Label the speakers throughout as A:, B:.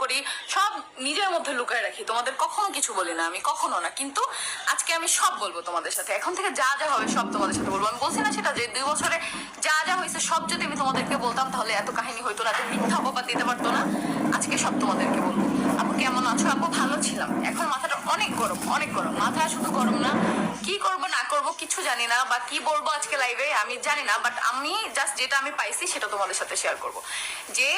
A: করি, সব নিজের মধ্যে লুকায় রাখি, তোমাদের কখনো কিছু বলি না, আমি কখনো না। কিন্তু আজকে আমি সব বলবো তোমাদের সাথে, এখন থেকে যা যা হবে সব তোমাদের সাথে বলবো। আমি বলছি না সেটা যে 2 বছরে যা যা হয়েছে সব যদি আমি তোমাদেরকে বলতাম তাহলে এত কাহিনী হইতো না, এত মিথ্যা অপবাদ দিতে পারতো না। আজকে সব তোমাদেরকে বলবো। আপু কেমন আছো? আপু ভালো ছিলাম, এখন মাথাটা অনেক গরম, অনেক গরম। মাথা শুধু গরম না, কি করব না করব কিছু জানি না, বা কি বলবো আজকে লাইভে আমি জানি না, বাট আমি জাস্ট যেটা আমি পাইছি সেটা তোমাদের সাথে শেয়ার করব। যে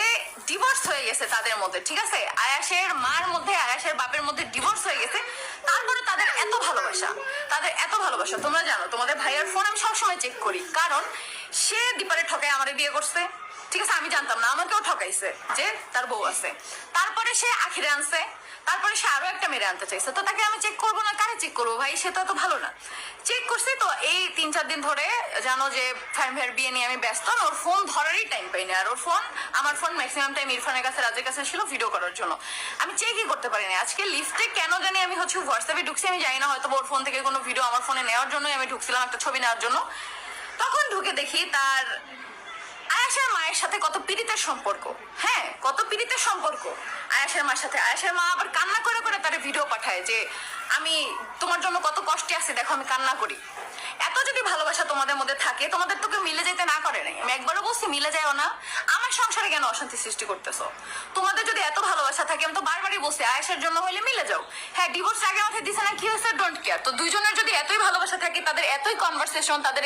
A: ডিভোর্স হয়ে গেছে তাদের মধ্যে, ঠিক আছে, আয়াসের মার মধ্যে আয়াসের বাপের মধ্যে ডিভোর্স হয়ে গেছে, তারপরে তাদের এত ভালোবাসা, তাদের এত ভালোবাসা। তোমরা জানো তোমাদের ভাইয়ার ফোন আমি সবসময় চেক করি, কারণ সে দীপারে ঠকায় আমারে বিয়ে করছে, ঠিক আছে, আমি জানতাম না, আমাকেও ঠকাইছে যে তার বউ আছে। তারপরে সে আখিরে আনছে, তারপরে সে আরো একটা মেরে আনতে চাইছে, তো তাকে আমি চেক করবো না? কারে চেক করবো ভাই? সে তো এত ভালো না। চেক করছি তো এই 3-4 দিন ধরে, জানো যে ফাইম ভাইয়ের বিয়ে নিয়ে আমি ব্যস্ত, ওর ফোন ধরারই টাইম পাইনি। আর ওর ফোন, আমার ফোন ম্যাক্সিমাম টাইম ইরফানের কাছে, রাজের কাছে ছিল ভিডিও করার জন্য, আমি চেকই করতে পারিনি। আজকে লিফটে কেন জানি আমি হোয়াটসঅ্যাপে ঢুকছি, আমি জানি না, হয়তো ওর ফোন থেকে কোনো ভিডিও আমার ফোনে নেওয়ার জন্যই আমি ঢুকছিলাম একটা ছবি নেওয়ার জন্য। তখন ঢুকে দেখি তার আয়াসের মায়ের সাথে কত পীড়িতের সম্পর্ক, হ্যাঁ কত পীড়িতের সম্পর্ক আয়াসের মার সাথে। আয়াসের মা আবার কান্না করে করে তার ভিডিও পাঠায় যে আমি তোমার জন্য কত কষ্টে আছি, দেখো আমি কান্না করি। এত যদি ভালোবাসা তোমাদের মধ্যে থাকে, তোমাদের তোকে মিলে যেতে না করে নাই, আমি একবারও বলছি মিলে যাও না। আমার সংসারে কেন অশান্তি সৃষ্টি করতেছো? তোমাদের যদি এত ভালোবাসা থাকে, আমি তো বারবারই বলছি আয়াসের জন্য হইলে মিলে যাও। হ্যাঁ ডিভোর্স আগে মাথায় দিছে না, কি হয়েছে, ডোন্ট কেয়ার। তো দুইজনের যদি এতই ভালোবাসা থাকে, তাদের এতই কনভারসেশন, তাদের